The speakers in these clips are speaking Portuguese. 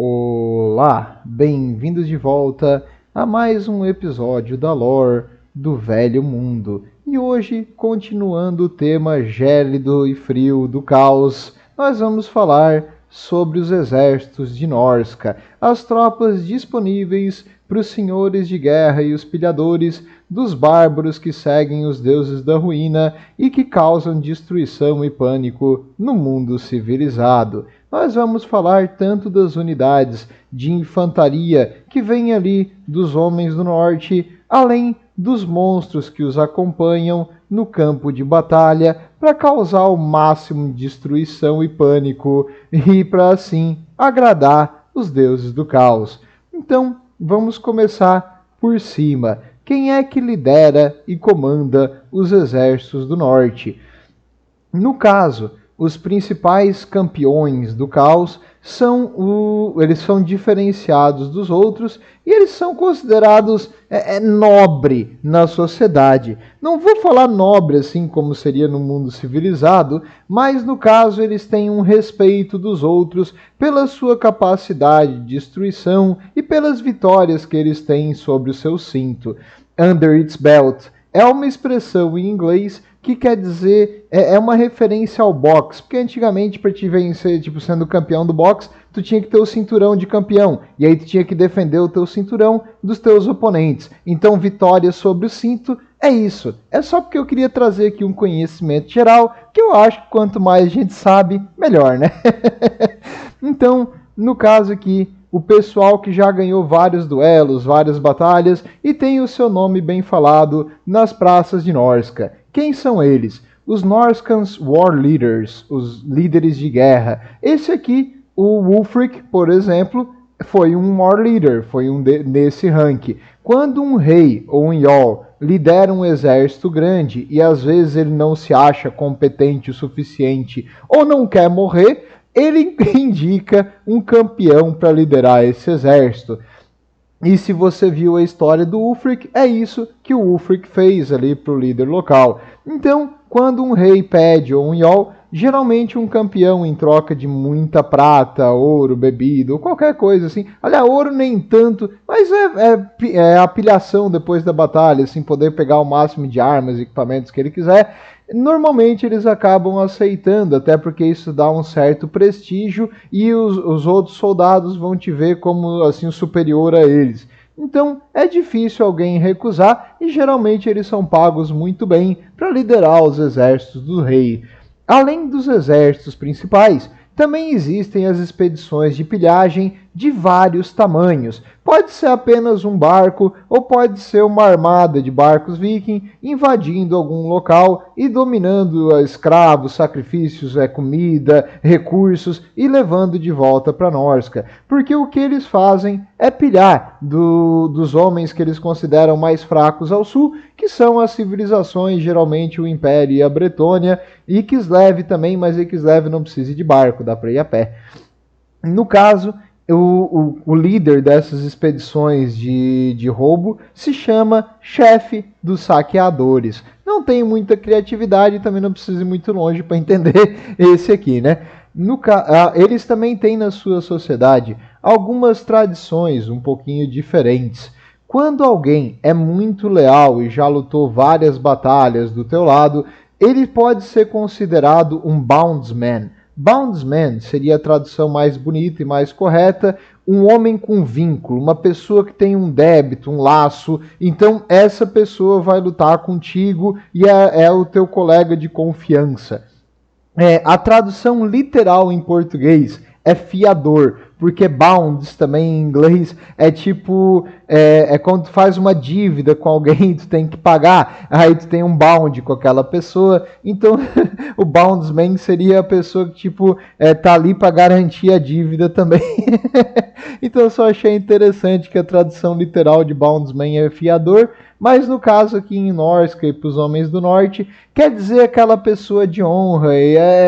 Olá, bem-vindos de volta a mais um episódio da Lore do Velho Mundo. E hoje, continuando o tema gélido e frio do caos, nós vamos falar sobre os exércitos de Norsca, as tropas disponíveis para os senhores de guerra e os pilhadores dos bárbaros que seguem os deuses da ruína e que causam destruição e pânico no mundo civilizado. Nós vamos falar tanto das unidades de infantaria que vêm ali dos homens do norte, além dos monstros que os acompanham no campo de batalha para causar o máximo de destruição e pânico e para assim agradar os deuses do caos. Então, vamos começar por cima. Quem é que lidera e comanda os exércitos do norte? No caso, os principais campeões do caos eles são diferenciados dos outros e eles são considerados nobre na sociedade. Não vou falar nobre assim como seria no mundo civilizado, mas no caso eles têm um respeito dos outros pela sua capacidade de destruição e pelas vitórias que eles têm sobre o seu cinto. Under its belt é uma expressão em inglês que quer dizer, é uma referência ao boxe, porque antigamente para te vencer, tipo, sendo campeão do boxe, tu tinha que ter o cinturão de campeão, e aí tu tinha que defender o teu cinturão dos teus oponentes. Então, vitória sobre o cinto é isso. É só porque eu queria trazer aqui um conhecimento geral, que eu acho que quanto mais a gente sabe, melhor, né? Então, no caso aqui, o pessoal que já ganhou vários duelos, várias batalhas e tem o seu nome bem falado nas praças de Norsca. Quem são eles? Os Norscans War Leaders, os líderes de guerra. Esse aqui, o Wulfric, por exemplo, foi um War Leader, foi nesse rank. Quando um rei ou um Jarl lidera um exército grande e às vezes ele não se acha competente o suficiente ou não quer morrer, ele indica um campeão para liderar esse exército. E se você viu a história do Wulfric, é isso que o Wulfric fez ali para o líder local. Então, quando um rei pede ou um Jarl, geralmente um campeão em troca de muita prata, ouro, bebida ou qualquer coisa assim. Aliás, ouro nem tanto, mas é a pilhação depois da batalha, assim, poder pegar o máximo de armas e equipamentos que ele quiser. Normalmente eles acabam aceitando, até porque isso dá um certo prestígio e os outros soldados vão te ver como assim superior a eles. Então é difícil alguém recusar e geralmente eles são pagos muito bem para liderar os exércitos do rei. Além dos exércitos principais, também existem as expedições de pilhagem de vários tamanhos. Pode ser apenas um barco ou pode ser uma armada de barcos viking invadindo algum local e dominando escravos, sacrifícios, comida, recursos e levando de volta para Norsca. Porque o que eles fazem é pilhar dos homens que eles consideram mais fracos ao sul, que são as civilizações, geralmente o Império e a Bretônia, e Kislev também, mas Kislev não precisa de barco, dá para ir a pé. No caso, o líder dessas expedições de roubo se chama chefe dos saqueadores. Não tem muita criatividade e também não precisa ir muito longe para entender esse aqui, né? Eles também têm na sua sociedade algumas tradições um pouquinho diferentes. Quando alguém é muito leal e já lutou várias batalhas do teu lado, ele pode ser considerado um bondsman. Bondsman seria a tradução mais bonita e mais correta, um homem com vínculo, uma pessoa que tem um débito, um laço. Então essa pessoa vai lutar contigo e é o teu colega de confiança. A tradução literal em português é fiador, porque bounds também em inglês é tipo, quando tu faz uma dívida com alguém, tu tem que pagar, aí tu tem um bound com aquela pessoa, então o boundsman seria a pessoa que tipo, tá ali para garantir a dívida também. Então eu só achei interessante que a tradução literal de boundsman é fiador, mas no caso aqui em Norsca e para os homens do norte, quer dizer aquela pessoa de honra,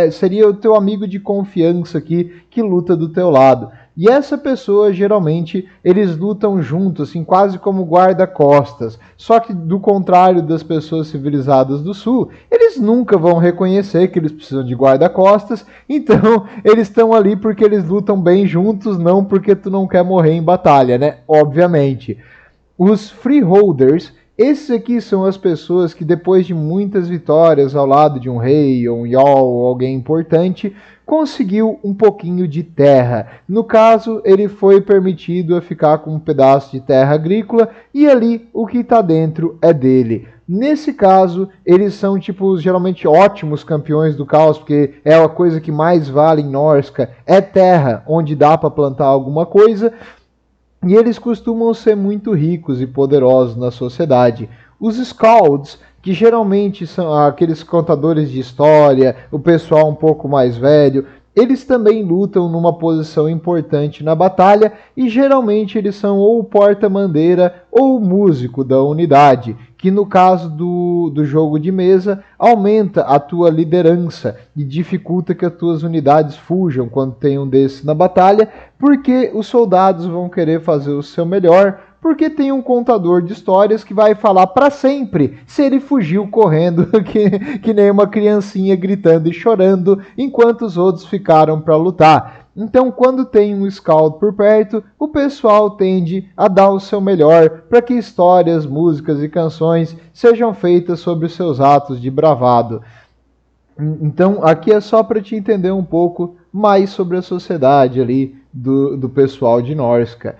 seria o teu amigo de confiança aqui que luta do teu lado. E essa pessoa, geralmente, eles lutam juntos, assim, quase como guarda-costas. Só que, do contrário das pessoas civilizadas do sul, eles nunca vão reconhecer que eles precisam de guarda-costas. Então, eles estão ali porque eles lutam bem juntos, não porque tu não quer morrer em batalha, né? Obviamente. Os freeholders, esses aqui são as pessoas que depois de muitas vitórias ao lado de um rei ou um jarl ou alguém importante, conseguiu um pouquinho de terra. No caso, ele foi permitido a ficar com um pedaço de terra agrícola e ali o que está dentro é dele. Nesse caso, eles são tipo geralmente ótimos campeões do caos, porque é a coisa que mais vale em Norsca, é terra onde dá para plantar alguma coisa. E eles costumam ser muito ricos e poderosos na sociedade. Os Scalds, que geralmente são aqueles contadores de história, o pessoal um pouco mais velho, eles também lutam numa posição importante na batalha e geralmente eles são ou o porta-bandeira ou o músico da unidade, que no caso do jogo de mesa aumenta a tua liderança e dificulta que as tuas unidades fujam quando tem um desses na batalha, porque os soldados vão querer fazer o seu melhor, porque tem um contador de histórias que vai falar para sempre se ele fugiu correndo que nem uma criancinha gritando e chorando enquanto os outros ficaram para lutar. Então, quando tem um Scald por perto, o pessoal tende a dar o seu melhor para que histórias, músicas e canções sejam feitas sobre os seus atos de bravado. Então, aqui é só para te entender um pouco mais sobre a sociedade ali do pessoal de Norsca.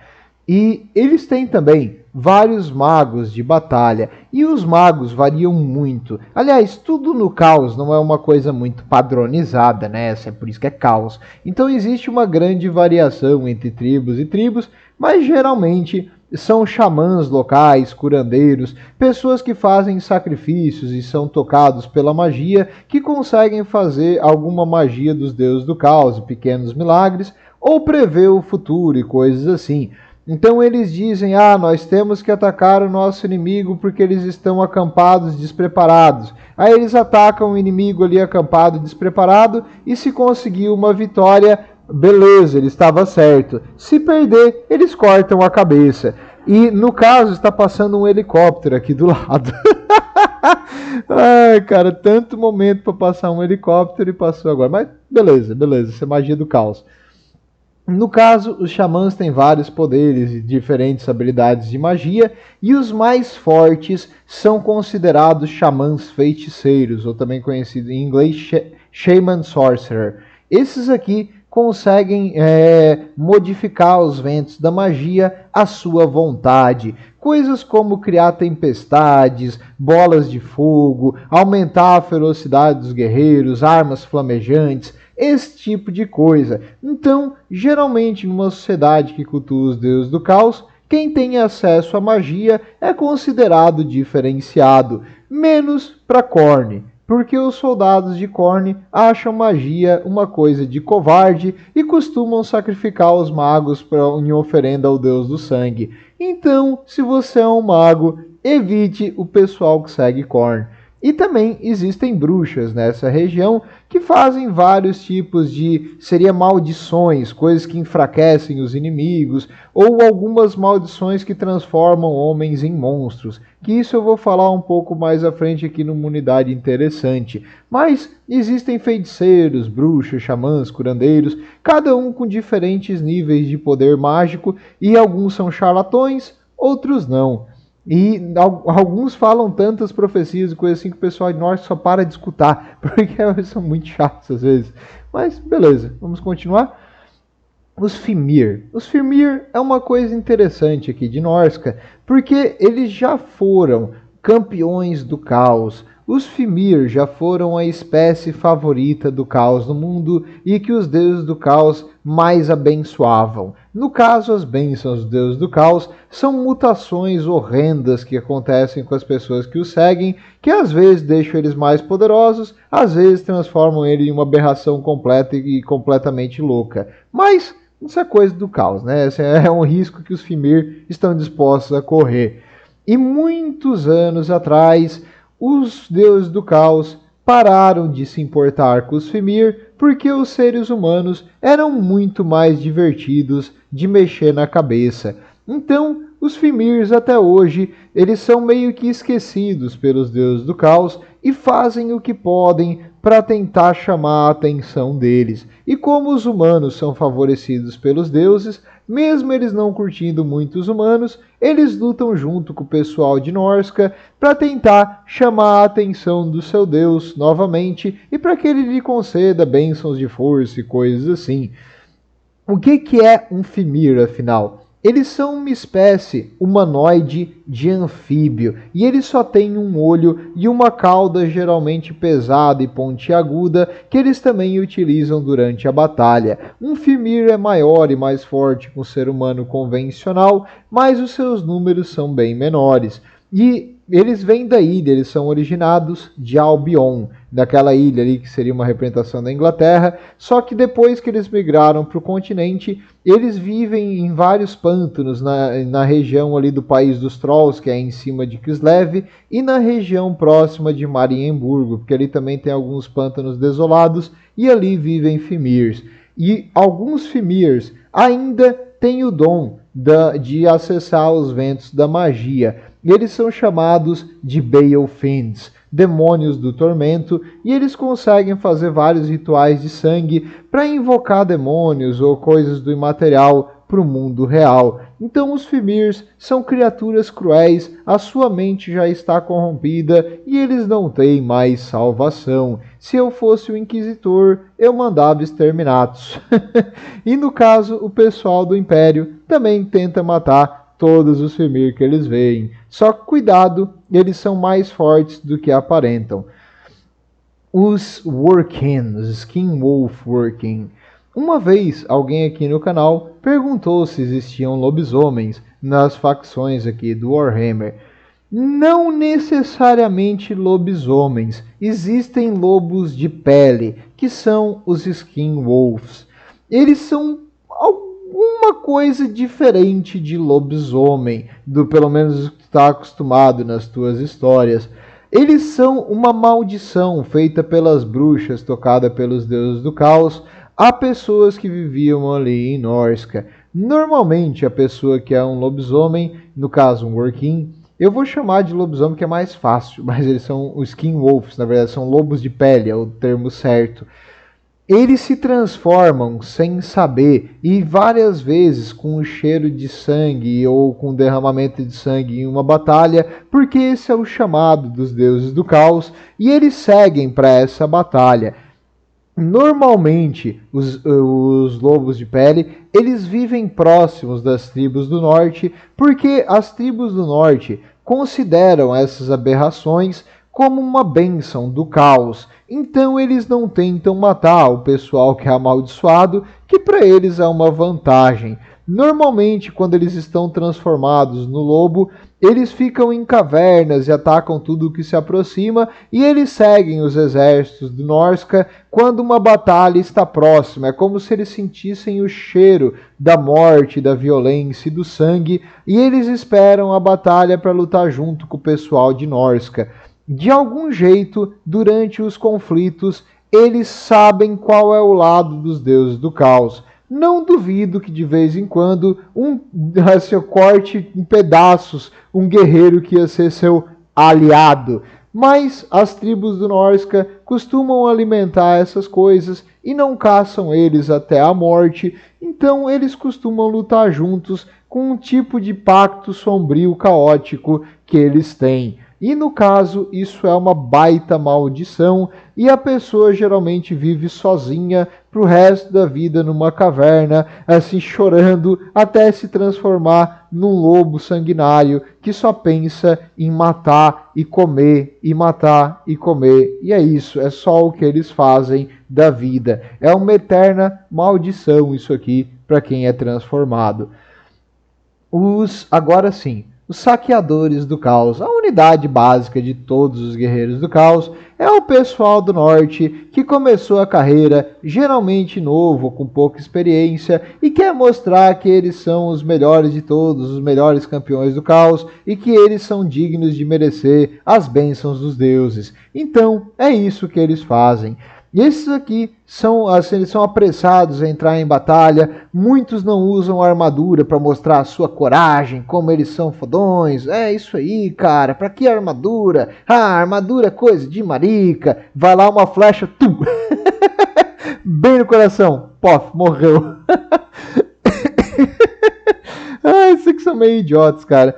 E eles têm também vários magos de batalha, e os magos variam muito. Aliás, tudo no caos não é uma coisa muito padronizada, né? É por isso que é caos. Então existe uma grande variação entre tribos e tribos, mas geralmente são xamãs locais, curandeiros, pessoas que fazem sacrifícios e são tocados pela magia, que conseguem fazer alguma magia dos deuses do caos, pequenos milagres, ou prever o futuro e coisas assim. Então eles dizem, nós temos que atacar o nosso inimigo porque eles estão acampados, despreparados. Aí eles atacam o inimigo ali acampado, despreparado, e se conseguir uma vitória, beleza, ele estava certo. Se perder, eles cortam a cabeça. E no caso, está passando um helicóptero aqui do lado. Ai, cara, tanto momento para passar um helicóptero e passou agora. Mas beleza, isso é magia do caos. No caso, os xamãs têm vários poderes e diferentes habilidades de magia, e os mais fortes são considerados xamãs feiticeiros, ou também conhecido em inglês Shaman Sorcerer. Esses aqui conseguem modificar os ventos da magia à sua vontade. Coisas como criar tempestades, bolas de fogo, aumentar a ferocidade dos guerreiros, armas flamejantes, esse tipo de coisa. Então, geralmente, numa sociedade que cultua os deuses do caos, quem tem acesso à magia é considerado diferenciado, menos para Khorne, porque os soldados de Khorne acham magia uma coisa de covarde e costumam sacrificar os magos em oferenda ao deus do sangue. Então, se você é um mago, evite o pessoal que segue Khorne. E também existem bruxas nessa região que fazem vários tipos de, seria maldições, coisas que enfraquecem os inimigos, ou algumas maldições que transformam homens em monstros, que isso eu vou falar um pouco mais à frente aqui numa unidade interessante. Mas existem feiticeiros, bruxos, xamãs, curandeiros, cada um com diferentes níveis de poder mágico, e alguns são charlatões, outros não. E alguns falam tantas profecias e coisas assim que o pessoal de norte só para de escutar, porque eles são muito chatos às vezes. Mas beleza, vamos continuar. Os Fimir. Os Fimir é uma coisa interessante aqui de Norsca, porque eles já foram campeões do caos. Os Fimir já foram a espécie favorita do caos no mundo e que os deuses do caos mais abençoavam. No caso, as bênçãos dos deuses do caos são mutações horrendas que acontecem com as pessoas que os seguem, que às vezes deixam eles mais poderosos, às vezes transformam ele em uma aberração completa e completamente louca. Mas isso é coisa do caos, né? Esse é um risco que os Fimir estão dispostos a correr. E muitos anos atrás, os deuses do caos pararam de se importar com os Fimir porque os seres humanos eram muito mais divertidos de mexer na cabeça. Então, os Fimirs até hoje, eles são meio que esquecidos pelos deuses do caos e fazem o que podem para tentar chamar a atenção deles. E como os humanos são favorecidos pelos deuses, mesmo eles não curtindo muito os humanos, eles lutam junto com o pessoal de Norsca para tentar chamar a atenção do seu deus novamente e para que ele lhe conceda bênçãos de força e coisas assim. O que é um Fimir, afinal? Eles são uma espécie humanoide de anfíbio e eles só têm um olho e uma cauda geralmente pesada e pontiaguda que eles também utilizam durante a batalha. Um Fimir é maior e mais forte que um ser humano convencional, mas os seus números são bem menores. E eles vêm da ilha, eles são originados de Albion, daquela ilha ali que seria uma representação da Inglaterra, só que depois que eles migraram para o continente, eles vivem em vários pântanos na região ali do país dos Trolls, que é em cima de Kislev, e na região próxima de Marienburgo, porque ali também tem alguns pântanos desolados, e ali vivem Fimirs. E alguns Fimirs ainda têm o dom de acessar os ventos da magia. Eles são chamados de Balefins, demônios do tormento, e eles conseguem fazer vários rituais de sangue para invocar demônios ou coisas do imaterial para o mundo real. Então os Fimirs são criaturas cruéis, a sua mente já está corrompida e eles não têm mais salvação. Se eu fosse o Inquisitor, eu mandava exterminatus. E no caso, o pessoal do Império também tenta matar todos os Fimir que eles veem. Só que cuidado, eles são mais fortes do que aparentam. Os Workin, os Skinwolf Workin. Uma vez, alguém aqui no canal perguntou se existiam lobisomens nas facções aqui do Warhammer. Não necessariamente lobisomens. Existem lobos de pele, que são os Skinwolves. Eles são alguma coisa diferente de lobisomem, pelo menos que está acostumado nas tuas histórias. Eles são uma maldição feita pelas bruxas, tocada pelos deuses do caos, a pessoas que viviam ali em Norsca. Normalmente a pessoa que é um lobisomem, no caso um Workin, eu vou chamar de lobisomem que é mais fácil, mas eles são os Skinwolves, na verdade são lobos de pele, é o termo certo. Eles se transformam sem saber e várias vezes com o cheiro de sangue ou com derramamento de sangue em uma batalha, porque esse é o chamado dos deuses do caos e eles seguem para essa batalha. Normalmente, os lobos de pele, eles vivem próximos das tribos do norte, porque as tribos do norte consideram essas aberrações como uma bênção do caos. Então eles não tentam matar o pessoal que é amaldiçoado, que para eles é uma vantagem. Normalmente, quando eles estão transformados no lobo, eles ficam em cavernas e atacam tudo o que se aproxima, e eles seguem os exércitos do Norsca quando uma batalha está próxima. É como se eles sentissem o cheiro da morte, da violência e do sangue, e eles esperam a batalha para lutar junto com o pessoal de Norsca. De algum jeito, durante os conflitos, eles sabem qual é o lado dos deuses do caos. Não duvido que de vez em quando corte em pedaços um guerreiro que ia ser seu aliado. Mas as tribos do Norsca costumam alimentar essas coisas e não caçam eles até a morte. Então eles costumam lutar juntos com um tipo de pacto sombrio caótico que eles têm. E no caso, isso é uma baita maldição e a pessoa geralmente vive sozinha pro resto da vida numa caverna, assim chorando até se transformar num lobo sanguinário que só pensa em matar e comer e matar e comer. E é isso, é só o que eles fazem da vida. É uma eterna maldição isso aqui para quem é transformado. Agora sim, os saqueadores do caos. A unidade básica de todos os guerreiros do caos é o pessoal do norte que começou a carreira geralmente novo, com pouca experiência, e quer mostrar que eles são os melhores de todos, os melhores campeões do caos, e que eles são dignos de merecer as bênçãos dos deuses. Então, é isso que eles fazem. E esses aqui eles são apressados a entrar em batalha. Muitos não usam armadura para mostrar a sua coragem, como eles são fodões. É isso aí, cara. Pra que armadura? Ah, armadura é coisa de marica. Vai lá uma flecha, tum! Bem no coração. Pof, morreu. Ah, esses aqui são meio idiotas, cara.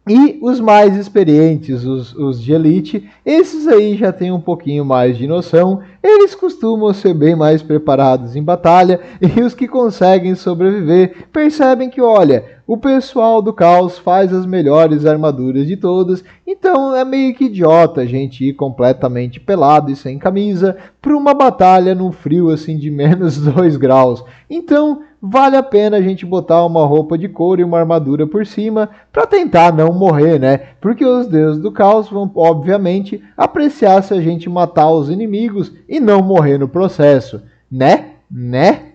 E os mais experientes, os de elite, esses aí já têm um pouquinho mais de noção. Eles costumam ser bem mais preparados em batalha, e os que conseguem sobreviver percebem que, olha, o pessoal do caos faz as melhores armaduras de todas, então é meio que idiota a gente ir completamente pelado e sem camisa para uma batalha num frio assim de menos 2 graus. Então vale a pena a gente botar uma roupa de couro e uma armadura por cima para tentar não morrer, né? Porque os deuses do caos vão, obviamente, apreciar se a gente matar os inimigos e não morrer no processo, né?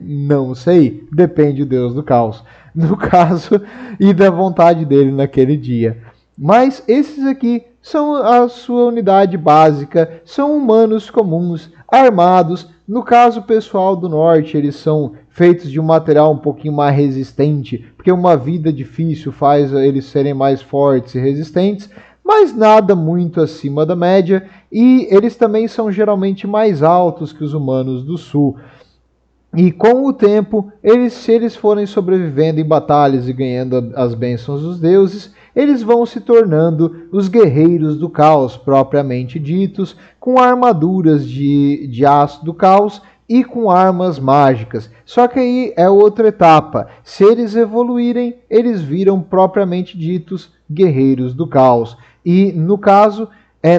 Não sei. Depende do deus do caos, no caso, e da vontade dele naquele dia. Mas esses aqui são a sua unidade básica, são humanos comuns, armados. No caso, o pessoal do norte, eles são feitos de um material um pouquinho mais resistente, porque uma vida difícil faz eles serem mais fortes e resistentes, mas nada muito acima da média, e eles também são geralmente mais altos que os humanos do sul. E com o tempo, se eles forem sobrevivendo em batalhas e ganhando as bênçãos dos deuses, eles vão se tornando os guerreiros do caos, propriamente ditos, com armaduras de aço do caos e com armas mágicas. Só que aí é outra etapa. Se eles evoluírem, eles viram propriamente ditos guerreiros do caos. E no caso,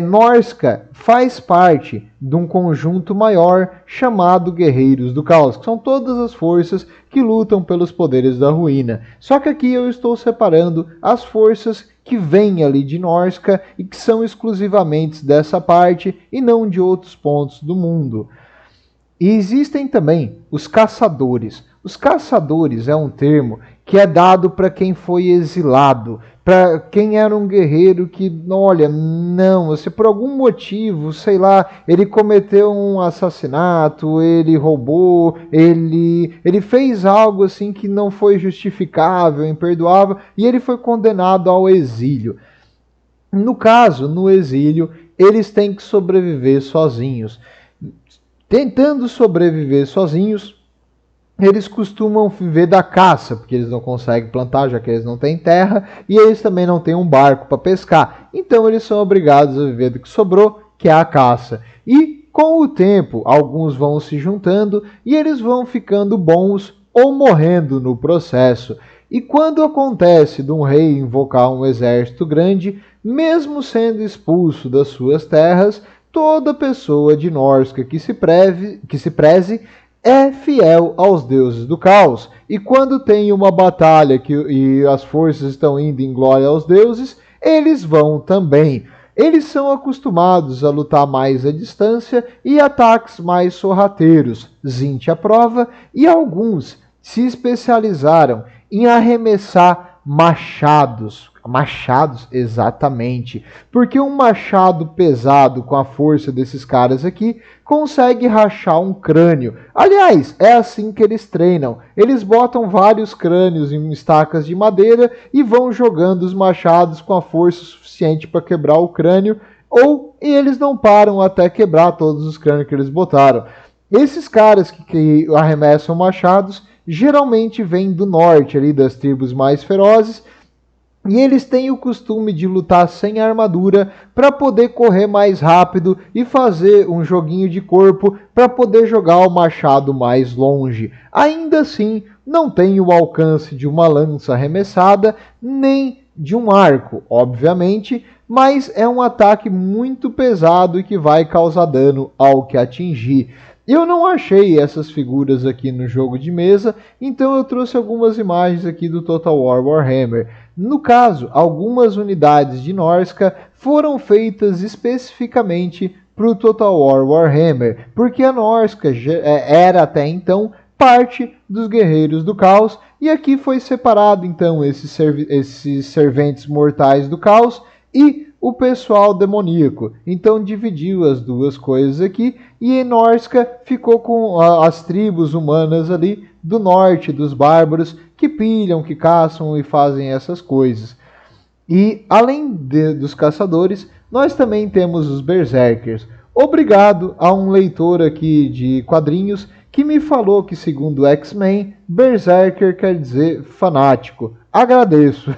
Norsca faz parte de um conjunto maior chamado Guerreiros do Caos, que são todas as forças que lutam pelos poderes da ruína. Só que aqui eu estou separando as forças que vêm ali de Norsca e que são exclusivamente dessa parte e não de outros pontos do mundo. E existem também os caçadores. Os caçadores é um termo que é dado para quem foi exilado, para quem era um guerreiro que, olha, não, se por algum motivo, sei lá, ele cometeu um assassinato, ele roubou, ele fez algo assim que não foi justificável, imperdoável, e ele foi condenado ao exílio. No caso, no exílio, eles têm que sobreviver sozinhos. Tentando sobreviver sozinhos, eles costumam viver da caça, porque eles não conseguem plantar, já que eles não têm terra, e eles também não têm um barco para pescar. Então eles são obrigados a viver do que sobrou, que é a caça. E com o tempo, alguns vão se juntando e eles vão ficando bons ou morrendo no processo. E quando acontece de um rei invocar um exército grande, mesmo sendo expulso das suas terras, toda pessoa de Norsca que se preze é fiel aos deuses do caos. E quando tem uma batalha e as forças estão indo em glória aos deuses, eles vão também. Eles são acostumados a lutar mais à distância e ataques mais sorrateiros, Zint à prova, e alguns se especializaram em arremessar machados. Machados, exatamente. Porque um machado pesado com a força desses caras aqui consegue rachar um crânio. Aliás, é assim que eles treinam. Eles botam vários crânios em estacas de madeira e vão jogando os machados com a força suficiente para quebrar o crânio, e eles não param até quebrar todos os crânios que eles botaram. Esses caras que arremessam machados geralmente vêm do norte, ali das tribos mais ferozes, e eles têm o costume de lutar sem armadura para poder correr mais rápido e fazer um joguinho de corpo para poder jogar o machado mais longe. Ainda assim, não tem o alcance de uma lança arremessada nem de um arco, obviamente, mas é um ataque muito pesado e que vai causar dano ao que atingir. Eu não achei essas figuras aqui no jogo de mesa, então eu trouxe algumas imagens aqui do Total War Warhammer. No caso, algumas unidades de Norsca foram feitas especificamente para o Total War Warhammer, porque a Norsca era até então parte dos Guerreiros do Caos, e aqui foi separado então esses serventes mortais do Caos e o pessoal demoníaco. Então dividiu as duas coisas aqui, e em Norsca ficou com as tribos humanas ali do norte, dos bárbaros, que pilham, que caçam e fazem essas coisas. E além dos caçadores, nós também temos os berserkers. Obrigado a um leitor aqui de quadrinhos que me falou que, segundo X-Men, berserker quer dizer fanático. Agradeço.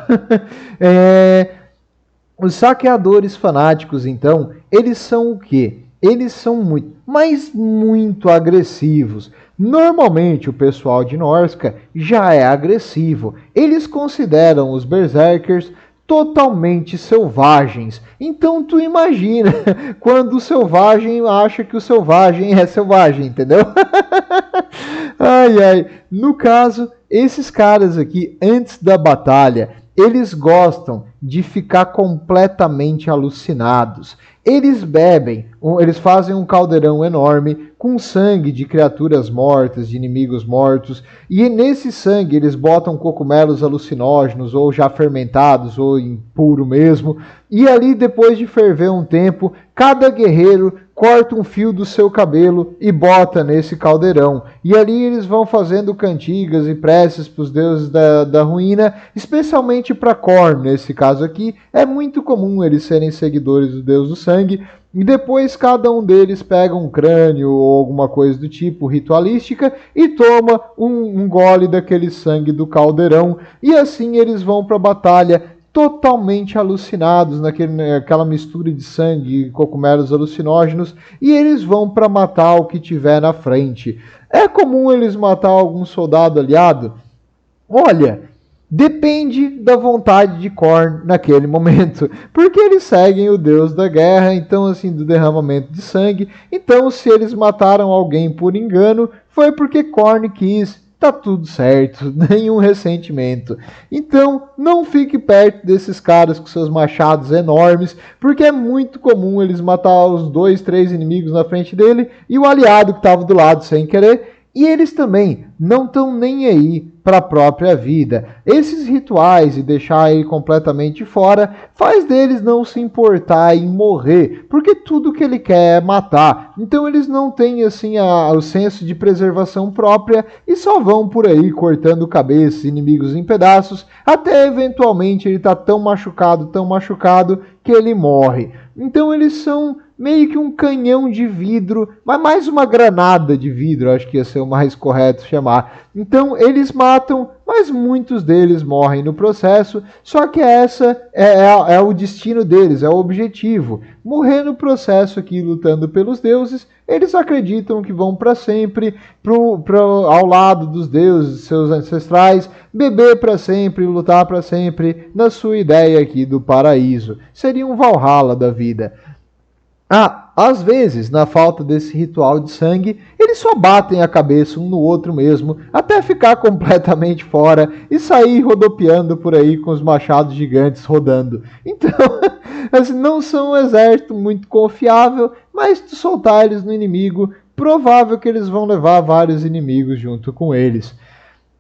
Os saqueadores fanáticos, então, eles são o quê? Eles são muito, mas muito agressivos. Normalmente o pessoal de Norsca já é agressivo. Eles consideram os berserkers totalmente selvagens. Então tu imagina quando o selvagem acha que o selvagem é selvagem, entendeu? Ai, ai. No caso, esses caras aqui, antes da batalha, eles gostam de ficar completamente alucinados. Eles bebem, eles fazem um caldeirão enorme com sangue de criaturas mortas, de inimigos mortos, e nesse sangue eles botam cogumelos alucinógenos, ou já fermentados, ou impuro mesmo, e ali depois de ferver um tempo, cada guerreiro corta um fio do seu cabelo e bota nesse caldeirão. E ali eles vão fazendo cantigas e preces para os deuses da ruína, especialmente para Khorne, nesse caso aqui. É muito comum eles serem seguidores do deus do sangue. E depois cada um deles pega um crânio ou alguma coisa do tipo ritualística e toma um gole daquele sangue do caldeirão. E assim eles vão para a batalha totalmente alucinados naquela mistura de sangue e cogumelos alucinógenos, e eles vão para matar o que tiver na frente. É comum eles matar algum soldado aliado? Olha, depende da vontade de Khorne naquele momento, porque eles seguem o deus da guerra, então assim, do derramamento de sangue. Então se eles mataram alguém por engano, foi porque Khorne quis. Tá tudo certo, nenhum ressentimento. Então, não fique perto desses caras com seus machados enormes, porque é muito comum eles matar os 2, 3 inimigos na frente dele e o aliado que estava do lado sem querer. E eles também não estão nem aí para a própria vida. Esses rituais e deixar ele completamente fora faz deles não se importar em morrer, porque tudo que ele quer é matar. Então eles não têm assim o senso de preservação própria e só vão por aí cortando cabeças, inimigos em pedaços, até eventualmente ele tá tão machucado que ele morre. Então eles são meio que um canhão de vidro, mas mais uma granada de vidro, acho que ia ser o mais correto chamar. Então eles matam, mas muitos deles morrem no processo, só que essa é o destino deles, é o objetivo. Morrer no processo aqui lutando pelos deuses, eles acreditam que vão para sempre ao lado dos deuses, seus ancestrais, beber para sempre, lutar para sempre, na sua ideia aqui do paraíso. Seria um Valhalla da vida. Às vezes, na falta desse ritual de sangue, eles só batem a cabeça um no outro mesmo, até ficar completamente fora e sair rodopiando por aí com os machados gigantes rodando. Então, assim, não são um exército muito confiável, mas se tu soltar eles no inimigo, provável que eles vão levar vários inimigos junto com eles.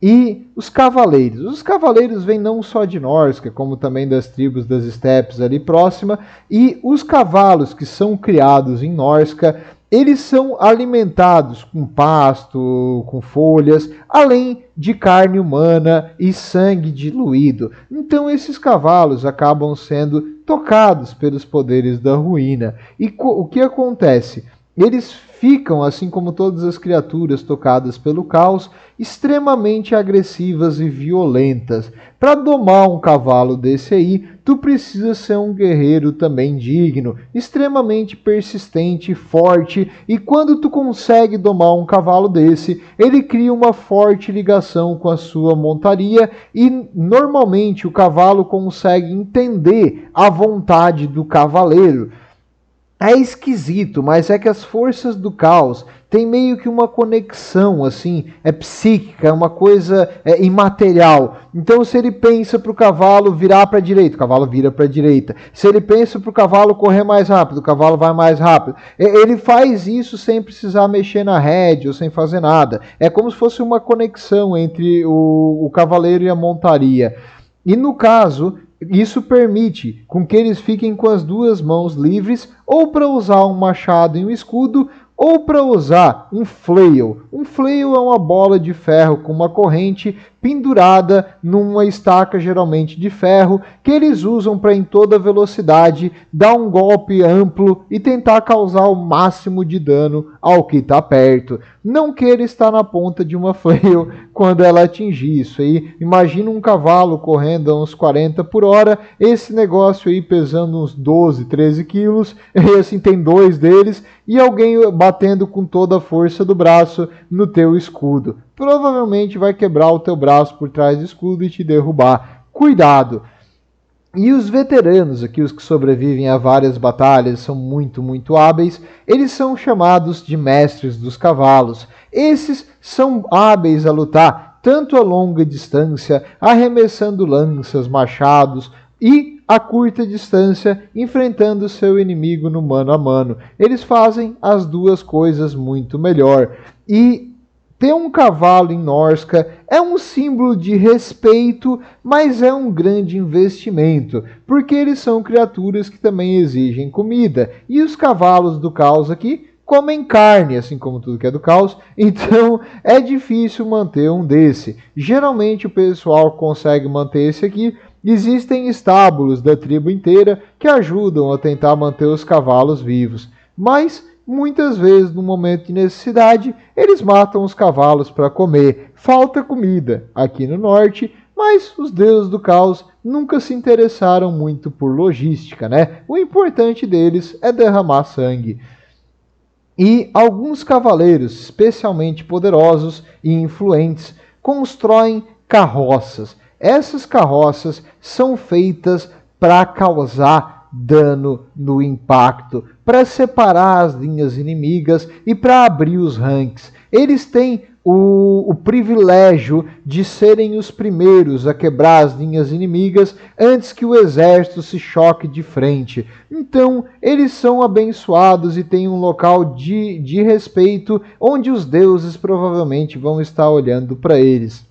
E os cavaleiros. Os cavaleiros vêm não só de Norsca, como também das tribos das estepes ali próxima. E os cavalos que são criados em Norsca, eles são alimentados com pasto, com folhas, além de carne humana e sangue diluído. Então esses cavalos acabam sendo tocados pelos poderes da ruína. E o que acontece? Eles ficam, assim como todas as criaturas tocadas pelo caos, extremamente agressivas e violentas. Para domar um cavalo desse aí, tu precisa ser um guerreiro também digno, extremamente persistente e forte, e quando tu consegue domar um cavalo desse, ele cria uma forte ligação com a sua montaria e normalmente o cavalo consegue entender a vontade do cavaleiro. É esquisito, mas é que as forças do caos têm meio que uma conexão, assim, é psíquica, é uma coisa imaterial. Então, se ele pensa para o cavalo virar para a direita, o cavalo vira para a direita. Se ele pensa para o cavalo correr mais rápido, o cavalo vai mais rápido. Ele faz isso sem precisar mexer na rédea ou sem fazer nada. É como se fosse uma conexão entre o cavaleiro e a montaria. E no caso, isso permite com que eles fiquem com as duas mãos livres, ou para usar um machado e um escudo, ou para usar um flail. Um flail é uma bola de ferro com uma corrente pendurada numa estaca geralmente de ferro, que eles usam para em toda velocidade dar um golpe amplo e tentar causar o máximo de dano ao que está perto. Não queira estar na ponta de uma flail quando ela atingir isso aí. Imagina um cavalo correndo a uns 40 por hora, esse negócio aí pesando uns 12, 13 quilos, e assim tem dois deles, e alguém batendo com toda a força do braço no teu escudo. Provavelmente vai quebrar o teu braço por trás do escudo e te derrubar. Cuidado! E os veteranos aqui, os que sobrevivem a várias batalhas, são muito hábeis. Eles são chamados de mestres dos cavalos. Esses são hábeis a lutar tanto a longa distância, arremessando lanças, machados, e a curta distância, enfrentando seu inimigo no mano a mano. Eles fazem as duas coisas muito melhor. E ter um cavalo em Norsca é um símbolo de respeito, mas é um grande investimento, porque eles são criaturas que também exigem comida. E os cavalos do caos aqui comem carne, assim como tudo que é do caos, então é difícil manter um desse. Geralmente o pessoal consegue manter esse aqui. Existem estábulos da tribo inteira que ajudam a tentar manter os cavalos vivos, mas muitas vezes, no momento de necessidade, eles matam os cavalos para comer. Falta comida aqui no norte, mas os deuses do caos nunca se interessaram muito por logística, né? O importante deles é derramar sangue. E alguns cavaleiros, especialmente poderosos e influentes, constroem carroças. Essas carroças são feitas para causar dano no impacto, para separar as linhas inimigas e para abrir os ranks. Eles têm o privilégio de serem os primeiros a quebrar as linhas inimigas antes que o exército se choque de frente. Então, eles são abençoados e têm um local de respeito onde os deuses provavelmente vão estar olhando para eles.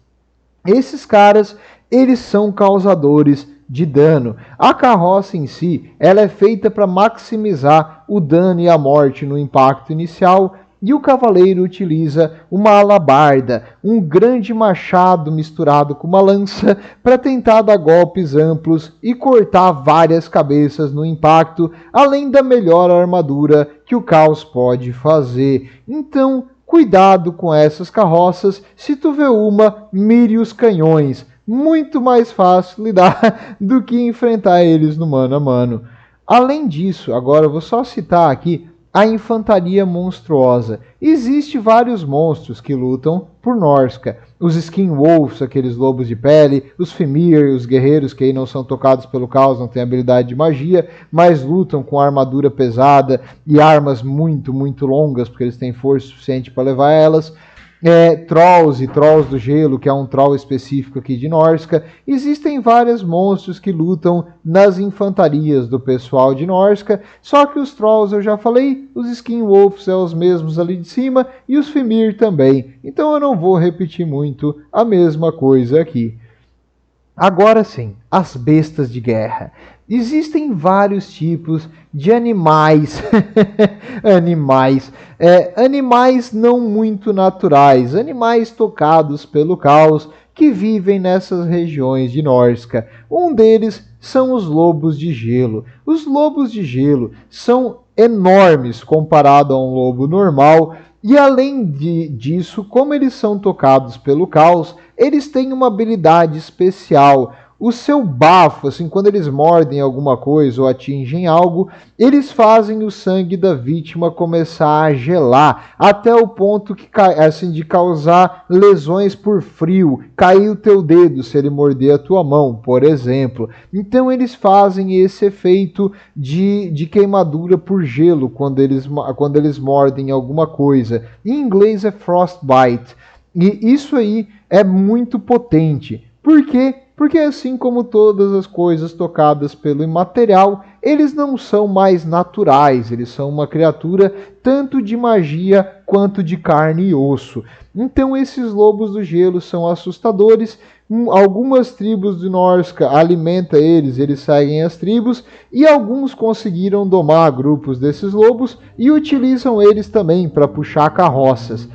Esses caras, eles são causadores de dano. A carroça em si, ela é feita para maximizar o dano e a morte no impacto inicial, e o cavaleiro utiliza uma alabarda, um grande machado misturado com uma lança, para tentar dar golpes amplos e cortar várias cabeças no impacto, além da melhor armadura que o caos pode fazer. Então, cuidado com essas carroças. Se tu vê uma, mire os canhões. Muito mais fácil lidar do que enfrentar eles no mano a mano. Além disso, agora eu vou só citar aqui a infantaria monstruosa. Existem vários monstros que lutam por Norsca. Os Skinwolves, aqueles lobos de pele, os Fimir, os guerreiros que aí não são tocados pelo caos, não têm habilidade de magia, mas lutam com armadura pesada e armas muito longas, porque eles têm força suficiente para levar elas. Trolls e Trolls do Gelo, que é um troll específico aqui de Norsca. Existem vários monstros que lutam nas infantarias do pessoal de Norsca, só que os Trolls eu já falei, os Skinwolves são os mesmos ali de cima e os Fimir também. Então eu não vou repetir muito a mesma coisa aqui. Agora sim, as bestas de guerra. Existem vários tipos de animais, animais não muito naturais, animais tocados pelo caos que vivem nessas regiões de Norsca. Um deles são os lobos de gelo. Os lobos de gelo são enormes comparado a um lobo normal. E além disso, como eles são tocados pelo caos, eles têm uma habilidade especial, o seu bafo, assim, quando eles mordem alguma coisa ou atingem algo, eles fazem o sangue da vítima começar a gelar, até o ponto que, assim, de causar lesões por frio, cair o teu dedo se ele morder a tua mão, por exemplo. Então eles fazem esse efeito de queimadura por gelo quando eles mordem alguma coisa. Em inglês é frostbite. E isso aí é muito potente. Por quê? Porque assim como todas as coisas tocadas pelo imaterial, eles não são mais naturais, eles são uma criatura tanto de magia quanto de carne e osso. Então esses lobos do gelo são assustadores. Algumas tribos de Norsca alimentam eles seguem as tribos, e alguns conseguiram domar grupos desses lobos e utilizam eles também para puxar carroças.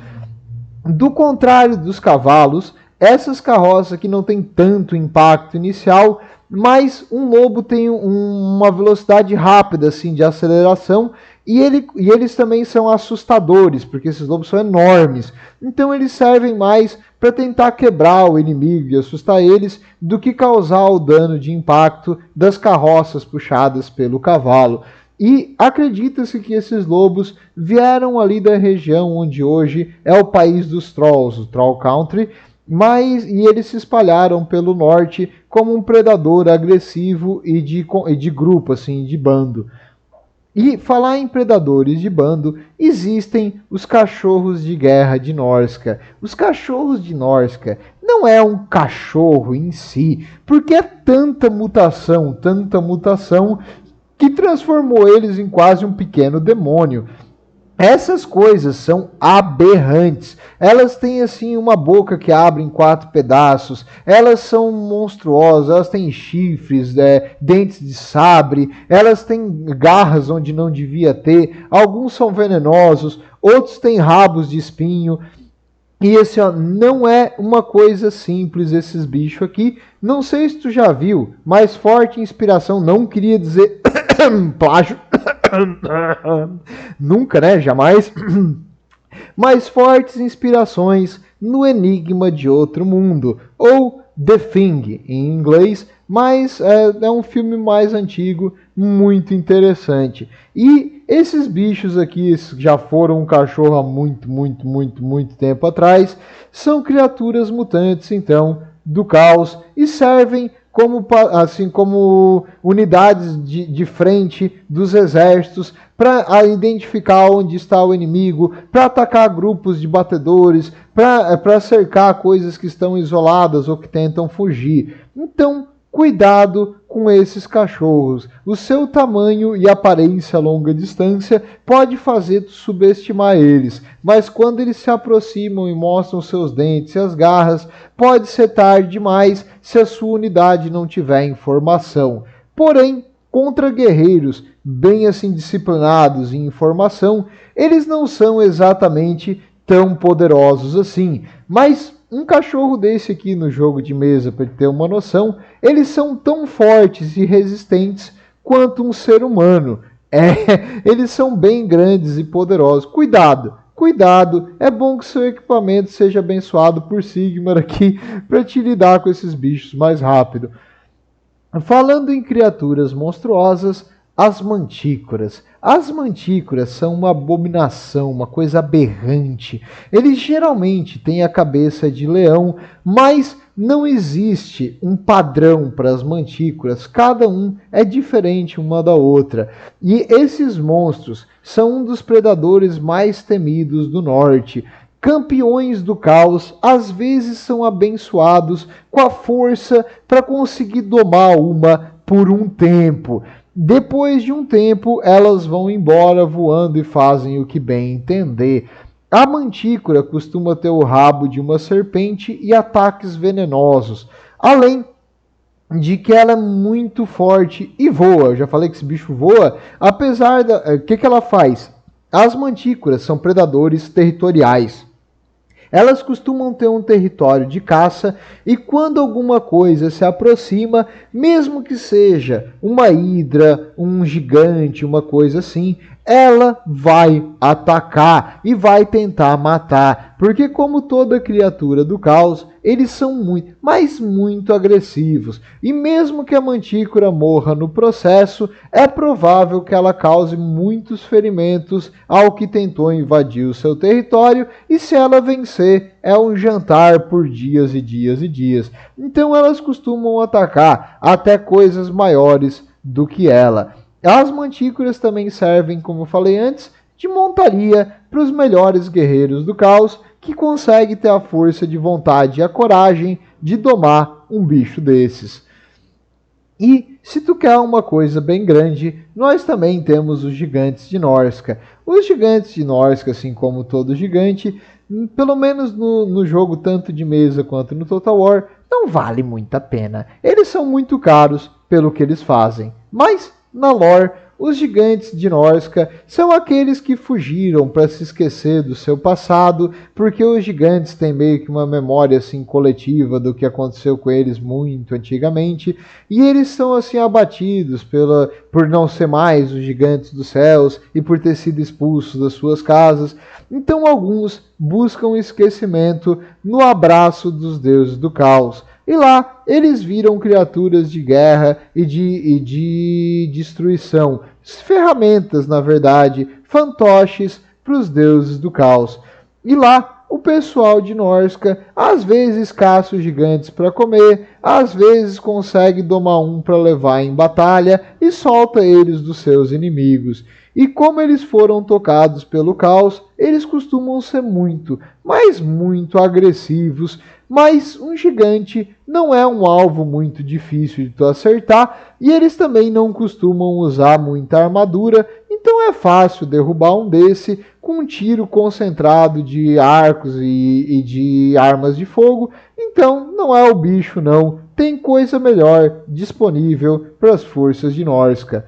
Do contrário dos cavalos, essas carroças aqui não têm tanto impacto inicial, mas um lobo tem uma velocidade rápida assim de aceleração, e eles também são assustadores, porque esses lobos são enormes. Então eles servem mais para tentar quebrar o inimigo e assustar eles do que causar o dano de impacto das carroças puxadas pelo cavalo. E acredita-se que esses lobos vieram ali da região onde hoje é o país dos Trolls, o Troll Country, e eles se espalharam pelo norte como um predador agressivo e de grupo, assim, de bando. E falar em predadores de bando, existem os cachorros de guerra de Norsca. Os cachorros de Norsca não é um cachorro em si, porque é tanta mutação, que transformou eles em quase um pequeno demônio. Essas coisas são aberrantes. Elas têm assim uma boca que abre em 4 pedaços. Elas são monstruosas. Elas têm chifres, dentes de sabre. Elas têm garras onde não devia ter. Alguns são venenosos. Outros têm rabos de espinho. E esse não é uma coisa simples, esses bichos aqui. Não sei se tu já viu, mas forte inspiração, não queria dizer plágio. Nunca, né? Jamais. Mas fortes inspirações no Enigma de Outro Mundo, ou The Thing em inglês, mas é um filme mais antigo, muito interessante. E esses bichos aqui já foram um cachorro há muito tempo atrás, são criaturas mutantes, então, do caos, e servem como unidades de frente dos exércitos para identificar onde está o inimigo, para atacar grupos de batedores, para cercar coisas que estão isoladas ou que tentam fugir. Então, cuidado com esses cachorros. O seu tamanho e aparência a longa distância pode fazer subestimar eles, mas quando eles se aproximam e mostram seus dentes e as garras, pode ser tarde demais se a sua unidade não tiver informação. Porém, contra guerreiros bem assim disciplinados em informação, eles não são exatamente tão poderosos assim, mas um cachorro desse aqui no jogo de mesa, para ter uma noção, eles são tão fortes e resistentes quanto um ser humano. Eles são bem grandes e poderosos. Cuidado, é bom que seu equipamento seja abençoado por Sigmar aqui para te lidar com esses bichos mais rápido. Falando em criaturas monstruosas, as mantícoras. As mantícoras são uma abominação, uma coisa aberrante. Eles geralmente têm a cabeça de leão, mas não existe um padrão para as mantícoras. Cada um é diferente uma da outra. E esses monstros são um dos predadores mais temidos do norte. Campeões do caos, às vezes são abençoados com a força para conseguir domar uma por um tempo. Depois de um tempo, elas vão embora voando e fazem o que bem entender. A mantícora costuma ter o rabo de uma serpente e ataques venenosos, além de que ela é muito forte e voa. Eu já falei que esse bicho voa, apesar da... O que ela faz? As mantícoras são predadores territoriais. Elas costumam ter um território de caça e quando alguma coisa se aproxima, mesmo que seja uma hidra, um gigante, uma coisa assim, ela vai atacar e vai tentar matar. Porque como toda criatura do caos, eles são muito, mas muito agressivos. E mesmo que a mantícora morra no processo, é provável que ela cause muitos ferimentos ao que tentou invadir o seu território, e se ela vencer, é um jantar por dias e dias e dias. Então elas costumam atacar até coisas maiores do que ela. As mantícoras também servem, como eu falei antes, de montaria para os melhores guerreiros do caos, que conseguem ter a força de vontade e a coragem de domar um bicho desses. E se tu quer uma coisa bem grande, nós também temos os gigantes de Norsca. Os gigantes de Norsca, assim como todo gigante, pelo menos no jogo tanto de mesa quanto no Total War, não vale muito a pena. Eles são muito caros pelo que eles fazem. Mas, na lore, os gigantes de Norsca são aqueles que fugiram para se esquecer do seu passado, porque os gigantes têm meio que uma memória assim coletiva do que aconteceu com eles muito antigamente, e eles são assim abatidos por não ser mais os gigantes dos céus e por ter sido expulsos das suas casas. Então alguns buscam esquecimento no abraço dos deuses do caos. E lá eles viram criaturas de guerra e de destruição, ferramentas, na verdade, fantoches para os deuses do caos. E lá o pessoal de Norsca às vezes caça os gigantes para comer, às vezes consegue domar um para levar em batalha e solta eles dos seus inimigos. E como eles foram tocados pelo caos, eles costumam ser muito, mas muito agressivos. Mas um gigante não é um alvo muito difícil de tu acertar, e eles também não costumam usar muita armadura, então é fácil derrubar um desse com um tiro concentrado de arcos e de armas de fogo. Então não é o bicho não, tem coisa melhor disponível para as forças de Norsca.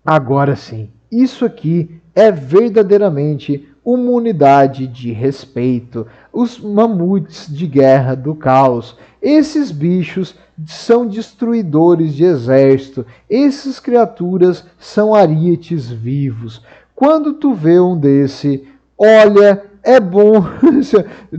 Agora sim, isso aqui é verdadeiramente uma unidade de respeito. Os mamutes de guerra do caos. Esses bichos são destruidores de exército. Essas criaturas são arietes vivos. Quando tu vê um desse, olha, é bom,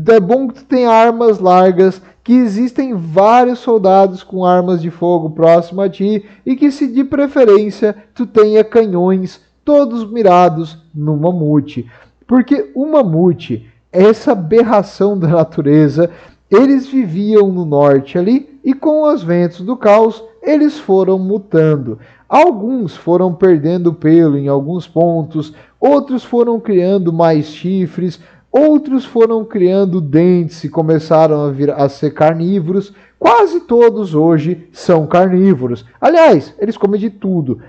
é bom que tu tenha armas largas, que existem vários soldados com armas de fogo próximo a ti e que, se de preferência, tu tenha canhões todos mirados no mamute. Porque o mamute, essa aberração da natureza, eles viviam no norte ali e com os ventos do caos eles foram mutando. Alguns foram perdendo pelo em alguns pontos, outros foram criando mais chifres, outros foram criando dentes e começaram a ser carnívoros. Quase todos hoje são carnívoros. Aliás, eles comem de tudo.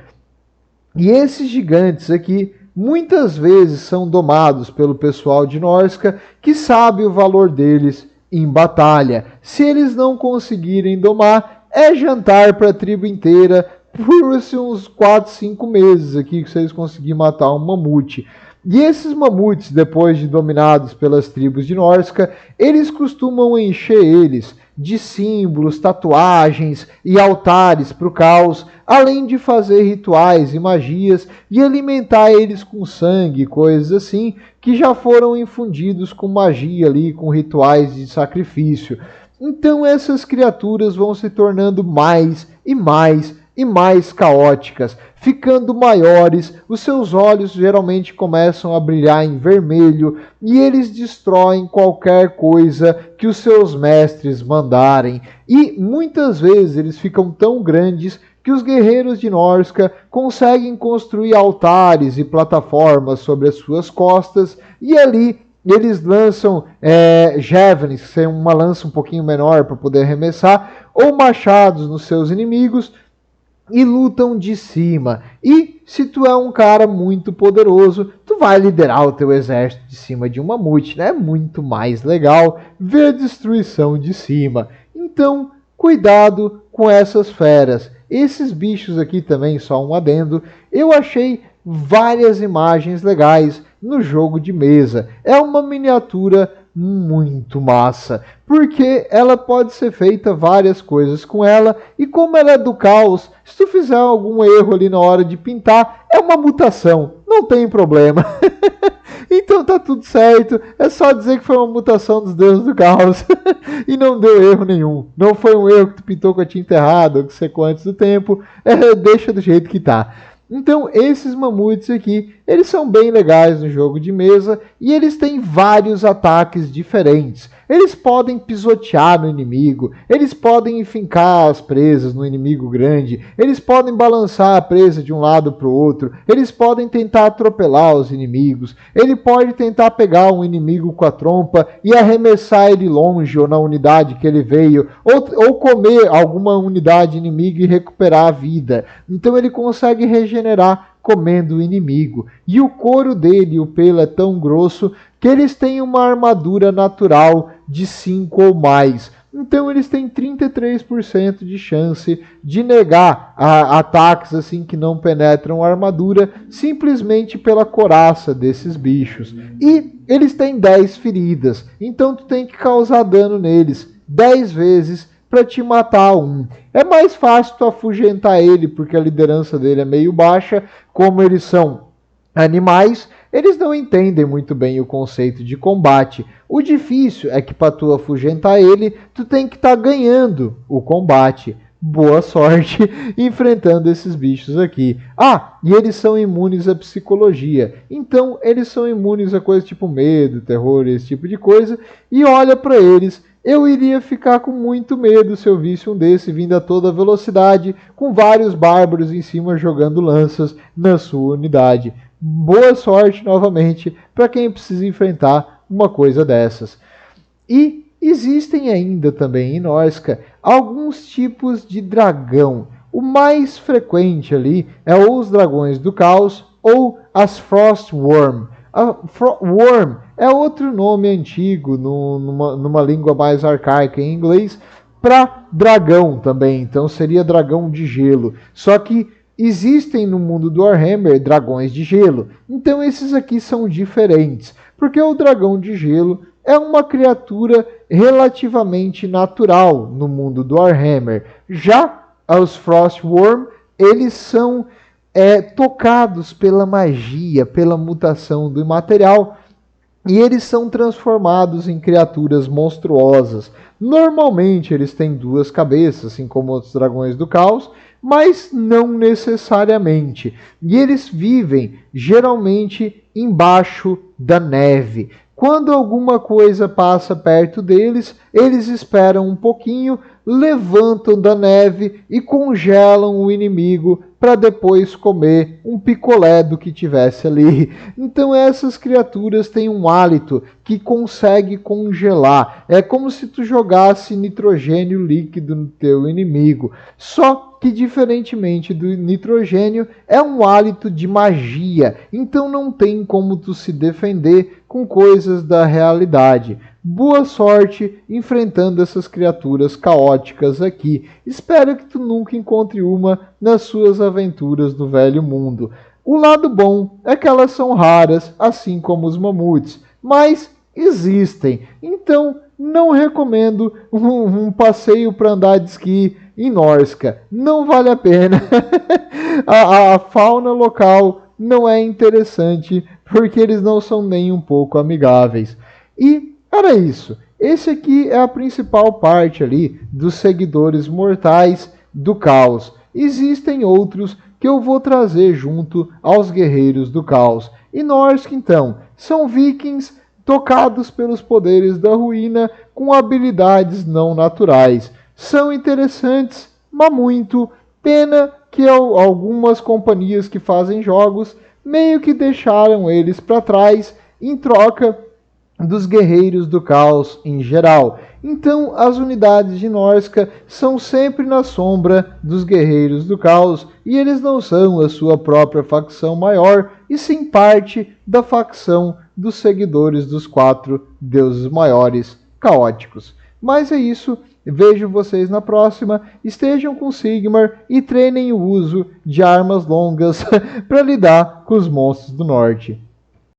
E esses gigantes aqui muitas vezes são domados pelo pessoal de Norsca, que sabe o valor deles em batalha. Se eles não conseguirem domar, é jantar para a tribo inteira por uns 4, 5 meses aqui que vocês conseguirem matar um mamute. E esses mamutes, depois de dominados pelas tribos de Norsca, eles costumam encher eles de símbolos, tatuagens e altares para o caos, além de fazer rituais e magias e alimentar eles com sangue, coisas assim, que já foram infundidos com magia ali, com rituais de sacrifício. Então essas criaturas vão se tornando mais e mais e mais caóticas, ficando maiores, os seus olhos geralmente começam a brilhar em vermelho e eles destroem qualquer coisa que os seus mestres mandarem. E muitas vezes eles ficam tão grandes que os guerreiros de Norsca conseguem construir altares e plataformas sobre as suas costas, e ali eles lançam javelins, que são uma lança um pouquinho menor para poder arremessar, ou machados nos seus inimigos, e lutam de cima. E se tu é um cara muito poderoso, tu vai liderar o teu exército de cima de um mamute, né? É muito mais legal ver a destruição de cima. Então, cuidado com essas feras. Esses bichos aqui também, só um adendo, eu achei várias imagens legais no jogo de mesa. É uma miniatura muito massa, porque ela pode ser feita várias coisas com ela, e como ela é do caos, se tu fizer algum erro ali na hora de pintar, é uma mutação, não tem problema. Então tá tudo certo, é só dizer que foi uma mutação dos deuses do caos e não deu erro nenhum. Não foi um erro que tu pintou com a tinta errada ou que secou antes do tempo, deixa do jeito que tá. Então esses mamutes aqui, eles são bem legais no jogo de mesa e eles têm vários ataques diferentes. Eles podem pisotear no inimigo, eles podem enfincar as presas no inimigo grande, eles podem balançar a presa de um lado para o outro, eles podem tentar atropelar os inimigos, ele pode tentar pegar um inimigo com a trompa e arremessar ele longe ou na unidade que ele veio, ou comer alguma unidade inimiga e recuperar a vida. Então ele consegue regenerar comendo o inimigo. E o couro dele, o pelo é tão grosso que eles têm uma armadura natural de 5 ou mais. Então eles têm 33% de chance de negar ataques assim que não penetram a armadura simplesmente pela coraça desses bichos. E eles têm 10 feridas, então tu tem que causar dano neles 10 vezes para te matar um. É mais fácil tu afugentar ele porque a liderança dele é meio baixa, como eles são animais, eles não entendem muito bem o conceito de combate. O difícil é que para tu afugentar ele, tu tem que estar ganhando o combate. Boa sorte enfrentando esses bichos aqui. E eles são imunes à psicologia. Então, eles são imunes a coisas tipo medo, terror, esse tipo de coisa. E olha para eles, eu iria ficar com muito medo se eu visse um desse vindo a toda velocidade, com vários bárbaros em cima jogando lanças na sua unidade. Boa sorte novamente para quem precisa enfrentar uma coisa dessas. E existem ainda também em Norsca alguns tipos de dragão. O mais frequente ali é ou os dragões do caos ou as Frostworm. A Worm é outro nome antigo numa língua mais arcaica em inglês para dragão também. Então seria dragão de gelo. Só que existem no mundo do Warhammer dragões de gelo. Então esses aqui são diferentes. Porque o dragão de gelo é uma criatura relativamente natural no mundo do Warhammer. Já os Frostworm, eles são tocados pela magia, pela mutação do material, e eles são transformados em criaturas monstruosas. Normalmente eles têm 2 cabeças, assim como os dragões do caos, mas não necessariamente. E eles vivem geralmente embaixo da neve. Quando alguma coisa passa perto deles, eles esperam um pouquinho, levantam da neve e congelam o inimigo para depois comer um picolé do que tivesse ali. Então essas criaturas têm um hálito que consegue congelar. É como se tu jogasse nitrogênio líquido no teu inimigo. Só que, diferentemente do nitrogênio, é um hálito de magia. Então não tem como tu se defender com coisas da realidade. Boa sorte enfrentando essas criaturas caóticas aqui. Espero que tu nunca encontre uma nas suas aventuras no velho mundo. O lado bom é que elas são raras, assim como os mamutes, mas existem. Então não recomendo um passeio para andar de esqui em Norsca. Não vale a pena. a fauna local não é interessante porque eles não são nem um pouco amigáveis. E era isso. Esse aqui é a principal parte ali dos seguidores mortais do caos. Existem outros que eu vou trazer junto aos guerreiros do caos. E Norsca, então, são vikings tocados pelos poderes da ruína com habilidades não naturais. São interessantes, mas muito. Pena que algumas companhias que fazem jogos meio que deixaram eles para trás em troca dos guerreiros do caos em geral. Então as unidades de Norsca são sempre na sombra dos guerreiros do caos e eles não são a sua própria facção maior, e sim parte da facção dos seguidores dos 4 deuses maiores caóticos. Mas é isso, vejo vocês na próxima, estejam com Sigmar e treinem o uso de armas longas para lidar com os monstros do norte.